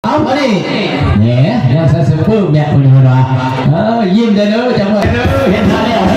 เอาดิเนี่ยยังใส่เสื้อปื้มเนี่ยคนนี้มายิ้มเด้อจังหวะเด้อเห็นท่าแล้ว เ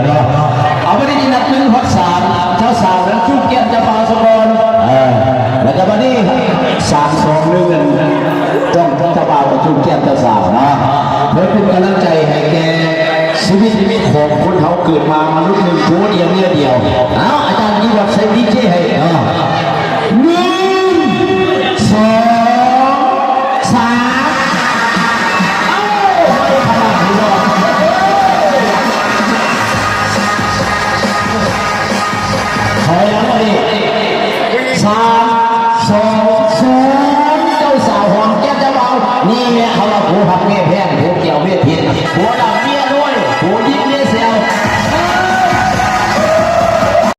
เนาะเอาไม่ได้ยินนับ1 ฮอด 3เจ้าสาวนั้นจุ๊บเกียรติจะเป่าสมบูรณ์แล้วก็วันนี้3 2 1ต้องจะเป่ากับจุ๊บเกียรติเจ้าสาวเนาะเพื่อเป็นกำลังใจให้แกชีวิตของคนเขาเกิดมามนุษย์หนึ่งตัวเดียวเนี่ยเดียวเอาอาจารย์ยี่วัดใช้ดีเจให้1 2 3ถอยหลังมาดิ3 2 0เจ้าสาวหอมแก้มเจ้าเบานี่เนี่ยเขาเราผูกหักเนี่ย